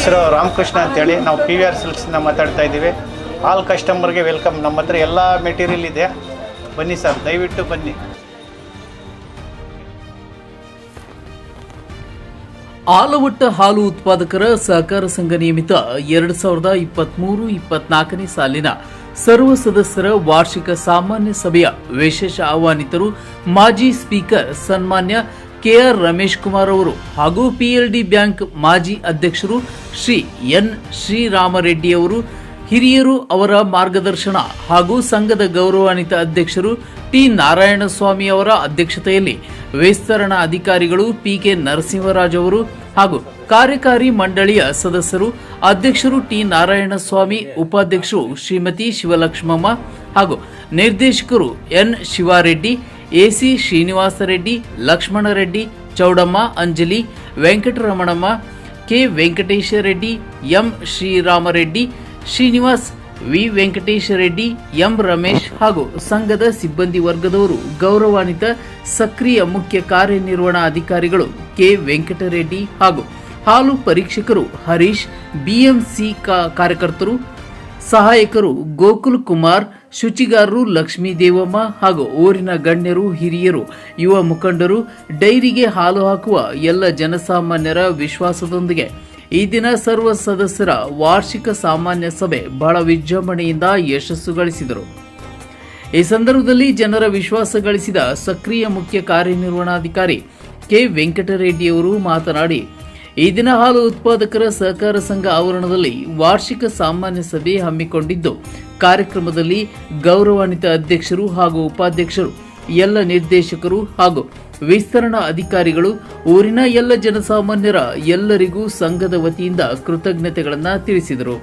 ಹೆಸರು ರಾಮಕೃಷ್ಣ ಅಂತೇಳಿ ನಾವು PVR ಸಿಲ್ಕ್ಸಿಂದ ಮಾತಾಡ್ತಾ ಇದ್ದೀವಿ. ಆಲ್ ಕಸ್ಟಮರ್ಗೆ ವೆಲ್ಕಮ್. ನಮ್ಮ ಹತ್ರ ಎಲ್ಲ ಮೆಟೀರಿಯಲ್ ಇದೆ, ಬನ್ನಿ ಸರ್, ದಯವಿಟ್ಟು ಬನ್ನಿ. ಆಲವಟ್ಟ ಹಾಲು ಉತ್ಪಾದಕರ ಸಹಕಾರ ಸಂಘ ನಿಯಮಿತ 2023-24ನೇ ಸಾಲಿನ ಸರ್ವ ಸದಸ್ಯರ ವಾರ್ಷಿಕ ಸಾಮಾನ್ಯ ಸಭೆಯ ವಿಶೇಷ ಆಹ್ವಾನಿತರು ಮಾಜಿ ಸ್ಪೀಕರ್ ಸನ್ಮಾನ್ಯ KR ರಮೇಶ್ ಕುಮಾರ್ ಅವರು ಹಾಗೂ PLD ಬ್ಯಾಂಕ್ ಮಾಜಿ ಅಧ್ಯಕ್ಷರು ಶ್ರೀ ಎನ್ ಶ್ರೀರಾಮರೆಡ್ಡಿ ಅವರು, ಹಿರಿಯರು ಅವರ ಮಾರ್ಗದರ್ಶನ ಹಾಗೂ ಸಂಘದ ಗೌರವಾನ್ವಿತ ಅಧ್ಯಕ್ಷರು ಟಿ ನಾರಾಯಣಸ್ವಾಮಿ ಅವರ ಅಧ್ಯಕ್ಷತೆಯಲ್ಲಿ ವಿಸ್ತರಣಾ ಅಧಿಕಾರಿಗಳು PK ನರಸಿಂಹರಾಜ್ ಅವರು ಹಾಗೂ ಕಾರ್ಯಕಾರಿ ಮಂಡಳಿಯ ಸದಸ್ಯರು ಅಧ್ಯಕ್ಷರು ಟಿ ನಾರಾಯಣಸ್ವಾಮಿ, ಉಪಾಧ್ಯಕ್ಷರು ಶ್ರೀಮತಿ ಶಿವಲಕ್ಷ್ಮಮ್ಮ ಹಾಗೂ ನಿರ್ದೇಶಕರು N Shivareddy, AC Srinivasa Reddy, Lakshmana Reddy, Chowdamma, Anjali, Venkataramanamma, K Venkatesha Reddy, M Sriramareddy, Srinivas, V Venkatesha Reddy, M Ramesh ಹಾಗೂ ಸಂಘದ ಸಿಬ್ಬಂದಿ ವರ್ಗದವರು, ಗೌರವಾನ್ವಿತ ಸಕ್ರಿಯ ಮುಖ್ಯ ಕಾರ್ಯನಿರ್ವಹಣಾ ಅಧಿಕಾರಿಗಳು ಕೆ ವೆಂಕಟರೆಡ್ಡಿ ಹಾಗೂ ಹಾಲು ಪರೀಕ್ಷಕರು ಹರೀಶ್, BMC ಕಾರ್ಯಕರ್ತರು, ಸಹಾಯಕರು ಗೋಕುಲ್ ಕುಮಾರ್, ಶುಚಿಗಾರರು ಲಕ್ಷ್ಮೀ ದೇವಮ್ಮ ಹಾಗೂ ಊರಿನ ಗಣ್ಯರು, ಹಿರಿಯರು, ಯುವ ಮುಖಂಡರು, ಡೈರಿಗೆ ಹಾಲು ಹಾಕುವ ಎಲ್ಲ ಜನಸಾಮಾನ್ಯರ ವಿಶ್ವಾಸದೊಂದಿಗೆ ಈ ದಿನ ಸರ್ವ ಸದಸ್ಯರ ವಾರ್ಷಿಕ ಸಾಮಾನ್ಯ ಸಭೆ ಬಹಳ ವಿಜೃಂಭಣೆಯಿಂದ ಯಶಸ್ಸು ಗಳಿಸಿದರು. ಈ ಸಂದರ್ಭದಲ್ಲಿ ಜನರ ವಿಶ್ವಾಸ ಗಳಿಸಿದ ಸಕ್ರಿಯ ಮುಖ್ಯ ಕಾರ್ಯನಿರ್ವಹಣಾಧಿಕಾರಿ ಕೆ ವೆಂಕಟರೆಡ್ಡಿಯವರು ಮಾತನಾಡಿ, ಈ ದಿನ ಹಾಲು ಉತ್ಪಾದಕರ ಸಹಕಾರ ಸಂಘ ಆವರಣದಲ್ಲಿ ವಾರ್ಷಿಕ ಸಾಮಾನ್ಯ ಸಭೆ ಹಮ್ಮಿಕೊಂಡಿದ್ದು, ಕಾರ್ಯಕ್ರಮದಲ್ಲಿ ಗೌರವಾನ್ವಿತ ಅಧ್ಯಕ್ಷರು ಹಾಗೂ ಉಪಾಧ್ಯಕ್ಷರು, ಎಲ್ಲ ನಿರ್ದೇಶಕರು ಹಾಗೂ ವಿಸ್ತರಣಾ ಅಧಿಕಾರಿಗಳು, ಊರಿನ ಎಲ್ಲ ಜನಸಾಮಾನ್ಯರ ಎಲ್ಲರಿಗೂ ಸಂಘದ ವತಿಯಿಂದ ಕೃತಜ್ಞತೆಗಳನ್ನು ತಿಳಿಸಿದರು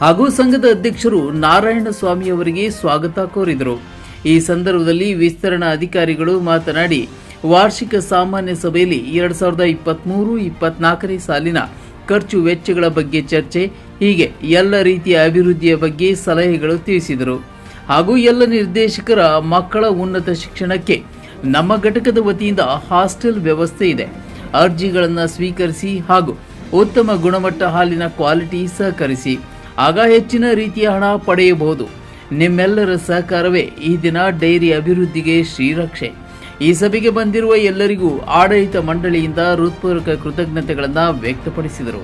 ಹಾಗೂ ಸಂಘದ ಅಧ್ಯಕ್ಷರು ನಾರಾಯಣಸ್ವಾಮಿ ಅವರಿಗೆ ಸ್ವಾಗತ ಕೋರಿದರು. ಈ ಸಂದರ್ಭದಲ್ಲಿ ವಿಸ್ತರಣಾ ಅಧಿಕಾರಿಗಳು ಮಾತನಾಡಿ, ವಾರ್ಷಿಕ ಸಾಮಾನ್ಯ ಸಭೆಯಲ್ಲಿ 2023-24ನೇ ಸಾಲಿನ ಖರ್ಚು ವೆಚ್ಚಗಳ ಬಗ್ಗೆ ಚರ್ಚೆ, ಹೀಗೆ ಎಲ್ಲ ರೀತಿಯ ಅಭಿವೃದ್ಧಿಯ ಬಗ್ಗೆ ಸಲಹೆಗಳು ತಿಳಿಸಿದರು ಹಾಗೂ ಎಲ್ಲ ನಿರ್ದೇಶಕರ ಮಕ್ಕಳ ಉನ್ನತ ಶಿಕ್ಷಣಕ್ಕೆ ನಮ್ಮ ಘಟಕದ ವತಿಯಿಂದ ಹಾಸ್ಟೆಲ್ ವ್ಯವಸ್ಥೆ ಇದೆ, ಅರ್ಜಿಗಳನ್ನು ಸ್ವೀಕರಿಸಿ ಹಾಗೂ ಉತ್ತಮ ಗುಣಮಟ್ಟ ಹಾಲಿನ ಕ್ವಾಲಿಟಿ ಸಹಕರಿಸಿ, ಆಗ ಹೆಚ್ಚಿನ ರೀತಿಯ ಹಣ ಪಡೆಯಬಹುದು. ನಿಮ್ಮೆಲ್ಲರ ಸಹಕಾರವೇ ಈ ದಿನ ಡೈರಿ ಅಭಿವೃದ್ಧಿಗೆ ಶ್ರೀರಕ್ಷೆ. ಈ ಸಭೆಗೆ ಬಂದಿರುವ ಎಲ್ಲರಿಗೂ ಆಡಳಿತ ಮಂಡಳಿಯಿಂದ ಹೃತ್ಪೂರ್ವಕ ಕೃತಜ್ಞತೆಗಳನ್ನು ವ್ಯಕ್ತಪಡಿಸಿದರು.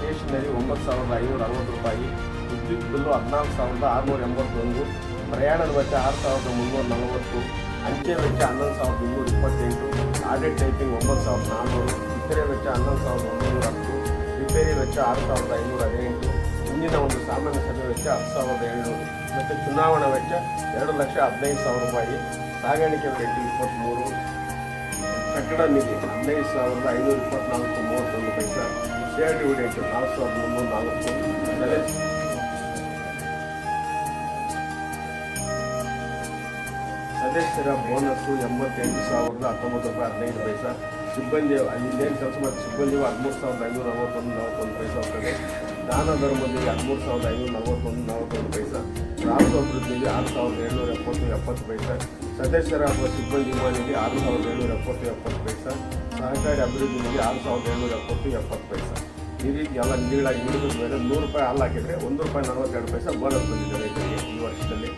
ಸ್ಟೇಷನರಿ 9,560 ರೂಪಾಯಿ, ವಿದ್ಯುತ್ ಬಿಲ್ಲು 14,681, ಪ್ರಯಾಣದ ವೆಚ್ಚ 6,340, ಅಂಚೆ ವೆಚ್ಚ 11,228, ಆಡಿಟ್ ಟೈಪಿಂಗ್ 9,400, ಇತರೆ ವೆಚ್ಚ 11,910, ರಿಪೇರಿ ವೆಚ್ಚ 6,518, ಇಂದಿನ ಒಂದು ಸಾಮಾನ್ಯ ಸಭೆ ವೆಚ್ಚ 10,700 ಮತ್ತು ಚುನಾವಣಾ ವೆಚ್ಚ 2,15,000 ರೂಪಾಯಿ, ಸಾಗಾಣಿಕೆ ವೆಚ್ಚ 23, ಕಟ್ಟಡ ನಿಧಿ 15,524.31 ಪೈಸಾ, ಶೇರ್ ಡಿವಿಡೆಂಟ್ 4,304, ಸದಸ್ಯರ ಬೋನಸ್ಸು 88,019 ರೂಪಾಯಿ 15 ಪೈಸಾ, ಸಿಬ್ಬಂದಿ ಇಲ್ಲೇನು ಕೆಲಸ ಮಾಡಿ ಸಿಬ್ಬಂದಿಗೂ 13,541 ಪೈಸಾ ಹೋಗ್ತದೆ, ದಾನ ಧರ್ಮದಲ್ಲಿ 13,541 ಪೈಸಾ, ಗ್ರಾಮೋಭಿವೃದ್ಧಿಗೆ 6,770 ಪೈಸಾ, ಸದಸ್ಯರ ಅಥವಾ ಸಿಬ್ಬಂದಿ ವಿಮಾನಿಗೆ 6,770 ಪೈಸಾ, ಸಹಕಾರಿ ಅಭಿವೃದ್ಧಿಗೆ 6,770 ಪೈಸಾ. ಈ ರೀತಿ ಎಲ್ಲ ನೀಡಾಗಿ ನೀಡಿದ ಮೇಲೆ 100 ರೂಪಾಯಿ ಹಾಲು ಹಾಕಿದರೆ 1 ರೂಪಾಯಿ 42 ಪೈಸಾ ಬೋನಸ್ ಬಂದಿದೆ ರೈತರಿಗೆ ಈ ವರ್ಷದಲ್ಲಿ.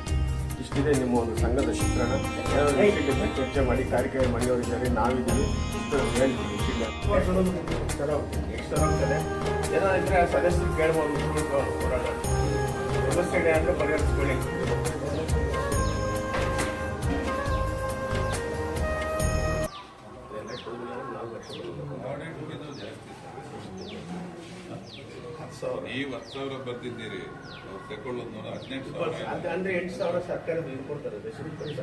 ಇಷ್ಟಿದೆ ನಿಮ್ಮ ಒಂದು ಸಂಘದ ಚಿತ್ರಣ. ಏನಾದರೂ ಚರ್ಚೆ ಮಾಡಿ ಕಾರ್ಯಕ್ರಮ ಮಾಡಿಯವರಿದ್ದಾರೆ, ನಾವಿದ್ದೀವಿ, ಇಷ್ಟು ಹೇಳ್ತೀವಿ. ಏನಾದ್ರೆ ಸದಸ್ಯರು ಕೇಳ್ಬೋದು, ಹೋರಾಟ ಸಮಸ್ಯೆ ಇದೆ ಅಂದರೆ ಪರಿಹರಿಸ್ಕೊಳ್ಳಿ. ಈ 10,000 ಬರ್ತಿದ್ದೀರಿ, ತಗೊಳ್ಳೋದು 18,000 ಅಂದ್ರೆ 8,000 ಸರ್ಕಾರದ ಇದು ಕೊಡ್ತಾರೆ, ರಸೀದ್ ಕೊಡ್ತಾರೆ,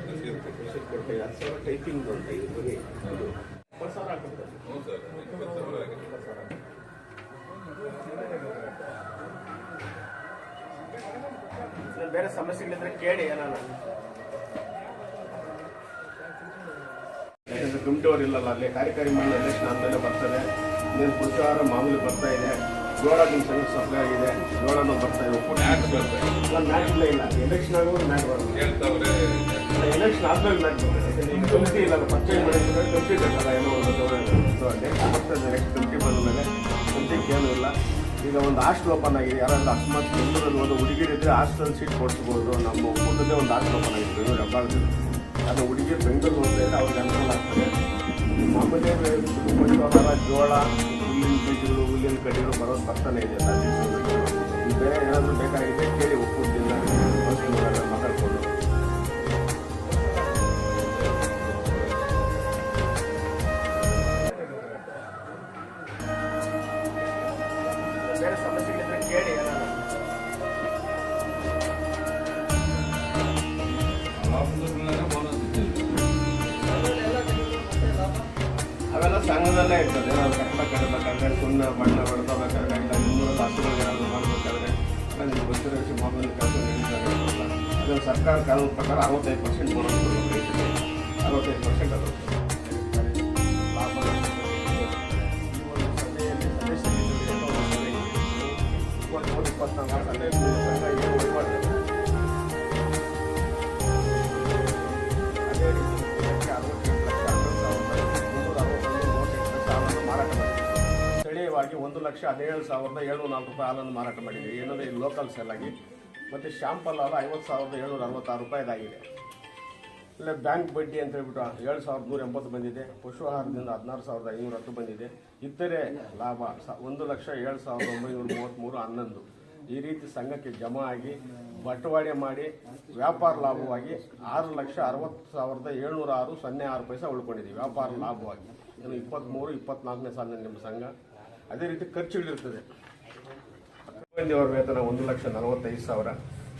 10,000 ಟೈಪಿಂಗ್ ಅಂತ ಇವ್ರಿಗೆ 20,000 ಹಾಕ್ಬಿಡ್ತಾರೆ. ಹ್ಞೂ ಸರ್, 20,000 ಆಗಿದೆ. ಬೇರೆ ಸಮಸ್ಯೆಗಳಿದ್ರೆ ಕೇಳಿ. ಏನಾರ ಗುಂಟೂರು ಇಲ್ಲಲ್ಲ, ಅಲ್ಲಿ ಕಾರ್ಯಕಾರಿ ಮಂಡಳಿ ಎಲೆಕ್ಷನ್ ಆದಮೇಲೆ ಬರ್ತದೆ. ಇನ್ನೇನು ಪುರುಷಾರ ಮಾಮೂಲಿ ಬರ್ತಾ ಇದೆ, ಜೋಳ ನಿಮ್ಮ ಸಂಘ ಸಪ್ಲೈ ಆಗಿದೆ, ಜೋಳನೂ ಬರ್ತಾ ಇದೆ, ಮ್ಯಾಚ್ ಇಲ್ಲ, ಎಲೆಕ್ಷನ್ ಆಗೋದು ಮ್ಯಾಚ್ ಬರ್ತದೆ. ಎಲೆಕ್ಷನ್ ಆದ್ಮೇಲೆ ಮಾಡ್ತಾರೆ. ಈಗ ಕಮಿಟಿ ಇಲ್ಲ, ಪಂಚಾಯತ್ ಮಾಡಿದ್ರೆ ಕಮಿಟಿ ಬೇಕಲ್ಲ, ಏನೋ ಒಂದು ನೆಕ್ಸ್ಟ್ ಕಮಿಟಿ ಬಂದ ಮೇಲೆ ಕಮಿಟಿಗೆ ಏನೂ ಇಲ್ಲ. ಈಗ ಒಂದು ಹಾಸ್ಟೆಲ್ ಓಪನ್ ಆಗಿದೆ, ಯಾರಾದ್ರೂ ಅಕಸ್ಮಾತ್ ಬೆಂಗಳೂರಲ್ಲಿ ಒಂದು ಹುಡುಗಿರಿದ್ರೆ ಹಾಸ್ಟೆಲ್ ಸೀಟ್ ಕೊಡಿಸ್ಬೋದು. ನಮ್ಮ ಒಕ್ಕೂಟದೇ ಒಂದು ಹಾಸ್ಟೆಲ್ ಓಪನ್ ಆಗಿದೆ ಬೆಂಗಳೂರು ಹೆಬ್ಬಾಳದಲ್ಲಿ. ಅದು ಹುಡುಗಿರು ಬೆಂಗಳೂರು ಹೋದ್ರೆ ಅವ್ರಿಗೆ ಅನುಕೂಲ ಆಗ್ತದೆ. ಮಾಮೂಲಿ ಜೋಳ, ಹುಲ್ಲಿನ ಬೀಜಗಳು, ಹುಲ್ಲಿನ ಕಡ್ಡಿಗಳು ಬರೋದು ಬರ್ತಾನೆ ಇದೆ. ಈ ಬೇರೆ ಏನಾದರೂ ಬೇಕಾಗಿದೆ ಕೇಳಿ ಒಕ್ಕೂಟದಿಂದ ಮಾತಾಡ್ಕೊಂಡು. ಬೇರೆ ಸಮಸ್ಯೆಗಳಿದ್ರೆ ಕೇಳಿ. ಅವೆಲ್ಲ ಸಂಘದಲ್ಲೇ ಇರ್ತದೆ. ನಾವು ಕಟ್ಟ ಕಟ್ಟಬೇಕಾದ್ರೆ, ಸುಣ್ಣ ಬಣ್ಣ ಹೊಡೆದಬೇಕಾದ್ರೆ, ಇಲ್ಲ 200 ತಾಸುಗಳು ಏನಾದರೂ ಮಾಡಬೇಕಾದ್ರೆ ನಿಮ್ಗೆ ಗೊತ್ತಿರೋ ವಿಷಯ ಮೊಬೈಲ್ ಕೆಲಸ ನಡೀತಾರೆ. ಅದು ಸರ್ಕಾರ ಕಾನೂನು ಪ್ರಕಾರ 65% ಬೋನಸ್ ಕೊಡಬೇಕು. 65% ಅದು ಲಾಭ. ಈ ಒಂದು ಸಭೆಯಲ್ಲಿ ಸದಸ್ಯರಿಗೆ 23-24 ಸಂಘ ಏನು ವಹಿವಾಟು. ಅದೇ ರೀತಿ 68,11,361 ಮಾರಾಟ ಮಾಡಿದ್ದೀವಿ. ಸ್ಥಳೀಯವಾಗಿ 1,17,704 ರೂಪಾಯಿ ಹಾಲನ್ನು ಮಾರಾಟ ಮಾಡಿದ್ದೀವಿ. ಏನಂದರೆ ಇಲ್ಲಿ ಲೋಕಲ್ ಸೆಲ್ ಆಗಿ. ಮತ್ತು ಶಾಂಪಲ್ ಹಾಲು 50,766 ರೂಪಾಯಿದಾಗಿದೆ. ಇಲ್ಲ ಬ್ಯಾಂಕ್ ಬಡ್ಡಿ ಅಂತ ಹೇಳ್ಬಿಟ್ಟು 7,180 ಬಂದಿದೆ. ಪಶು ಆಹಾರದಿಂದ 16,510 ಬಂದಿದೆ. ಇತರೆ ಲಾಭ 1,07,933 11. ಈ ರೀತಿ ಸಂಘಕ್ಕೆ ಜಮಾ ಆಗಿ ಬಟವಾಡೆ ಮಾಡಿ ವ್ಯಾಪಾರ ಲಾಭವಾಗಿ 6,60,706.06 ಪೈಸೆ ಉಳ್ಕೊಂಡಿದ್ದೀವಿ ವ್ಯಾಪಾರ ಲಾಭವಾಗಿ. ಇನ್ನು 23-24ನೇ ಸಾಲಿನಲ್ಲಿ ನಿಮ್ಮ ಸಂಘ. ಅದೇ ರೀತಿ ಖರ್ಚುಗಳಿರ್ತದೆ. ಸಿಬ್ಬಂದಿಯವರ ವೇತನ 1,45,000,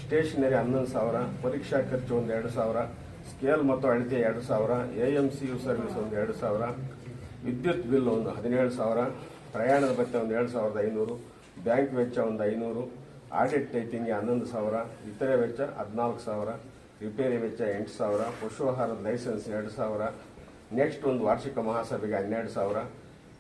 ಸ್ಟೇಷನರಿ 11,000, ಪರೀಕ್ಷಾ ಖರ್ಚು ಒಂದು 2,000, ಸ್ಕೇಲ್ ಮತ್ತು ಅಳತೆ 2,000, AMCU ಸರ್ವಿಸ್ ಒಂದು 2,000, ವಿದ್ಯುತ್ ಬಿಲ್ ಒಂದು 17,000, ಪ್ರಯಾಣದ ಭತ್ಯೆ ಒಂದು 7,500, ಬ್ಯಾಂಕ್ ವೆಚ್ಚ ಒಂದು 500, ಆಡಿಟ್ ಟೈಪಿಂಗ್ಗೆ 11,000, ಇತರೆ ವೆಚ್ಚ 14,000, ರಿಪೇರಿ ವೆಚ್ಚ 8,000, ಪಶು ಆಹಾರದ ಲೈಸೆನ್ಸ್ 2,000, ನೆಕ್ಸ್ಟ್ ಒಂದು ವಾರ್ಷಿಕ ಮಹಾಸಭೆಗೆ 12,000,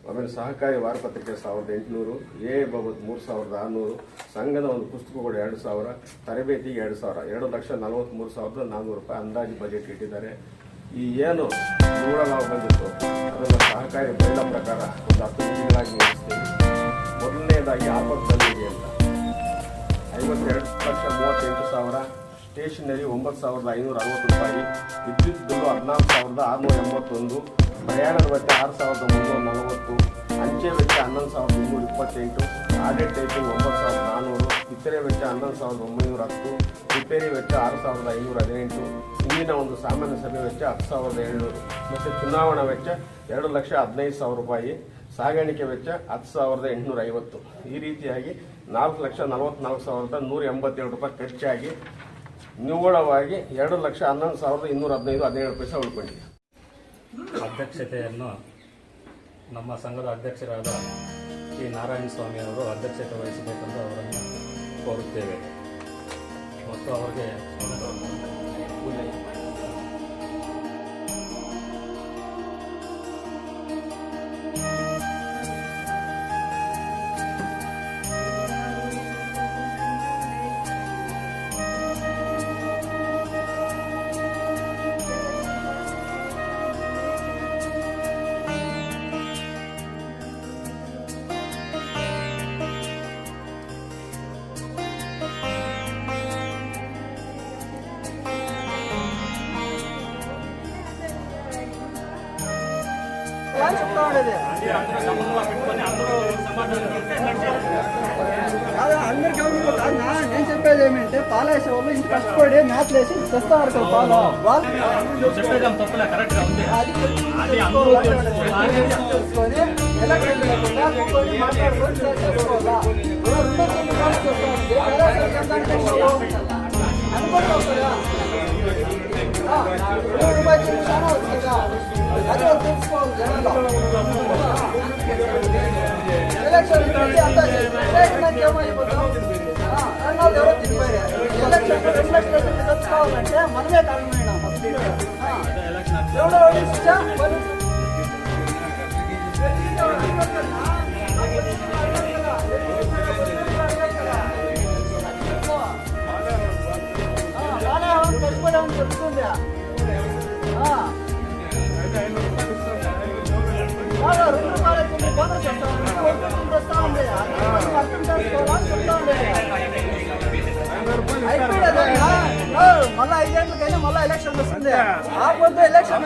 ಆಮೇಲೆ ಸಹಕಾರಿ ವಾರಪತ್ರಿಕೆ 1,800, ಎ ಬಾಬತ್ 3,600, ಸಂಘದ ಒಂದು ಪುಸ್ತಕಗಳು 2,000, ತರಬೇತಿಗೆ 2,000, 2,43,400 ರೂಪಾಯಿ ಅಂದಾಜು ಬಜೆಟ್ ಇಟ್ಟಿದ್ದಾರೆ. ಈ ಏನು ನಿವ್ವಳ ಲಾಭ ಬಂದಿತ್ತು ಅದನ್ನು ಸಹಕಾರಿ ಬೈಲ ಪ್ರಕಾರ ಒಂದು 10 ನಿಧಿಗಳಾಗಿ ನಡೆಸ್ತೀವಿ. ಮೊದಲನೇದಾಗಿ ಆಪತ್ ಬಂದಿದೆ ಅಂತ 52,38,000, ಸ್ಟೇಷನರಿ 9,560 ರೂಪಾಯಿ, ವಿದ್ಯುತ್ ಬಿಲ್ಲು 14,681, ಪ್ರಯಾಣದ ಭತ್ಯೆ 6,340, ಅಂಚೆ ವೆಚ್ಚ 11,228, ಆಡಿಟ್ ಟೈಪಿಂಗ್ 9,400, ಇತರೆ ವೆಚ್ಚ 11,910, ರಿಪೇರಿ ವೆಚ್ಚ 6,518, ಇಂದಿನ ಒಂದು ಸಾಮಾನ್ಯ ಸಭೆ ವೆಚ್ಚ 10,700 ಮತ್ತು ಚುನಾವಣಾ ವೆಚ್ಚ 2,15,000 ರೂಪಾಯಿ, ಸಾಗಾಣಿಕೆ ವೆಚ್ಚ 10,850. ಈ ರೀತಿಯಾಗಿ 4,44,187 ರೂಪಾಯಿ ಖರ್ಚಾಗಿ ನಿವ್ವಳವಾಗಿ 2,11,215 ಪೈಸೆ ಉಳ್ಕೊಂಡಿದೆ. ಅಧ್ಯಕ್ಷತೆಯನ್ನು ನಮ್ಮ ಸಂಘದ ಅಧ್ಯಕ್ಷರಾದ ಶ್ರೀ ನಾರಾಯಣ ಸ್ವಾಮಿ ಅವರು ಅಧ್ಯಕ್ಷತೆ ವಹಿಸಬೇಕೆಂದು ಅವರನ್ನು ಕೋರುತ್ತೇವೆ ಮತ್ತು ಅವರಿಗೆ అందరికి నేను చెప్పేది ఏమంటే పాలేసే వాళ్ళు ఇంత కష్టపడి మ్యాథ్లు వేసి తెస్తా ఆడతారు పాలు తెలుసుకొని ఎలక్షన్ లేకుండా మాట్లాడుకొని చేసుకోవాలా అనుకుంటా చాలా వస్తుందా అదే తెలుసుకోవాలి జనాలు ఎలక్షన్ అంతా ఏమైపోతాం అన్నది ఎవరో తిరిగిపోయారు ఎలక్షన్ 2 లక్షలు తెచ్చుకోవాలంటే మనమే కారణమైనా ఎవడో ఇచ్చా బాగా కట్టుకోవడానికి చెప్తుందా వస్తా ఉంది అర్థం చేసుకోవాలని చెప్తా ఉండే మళ్ళీ 5 ఏళ్ళకైనా మళ్ళీ ఎలక్షన్ వస్తుంది ఆ పొద్దు ఎలక్షన్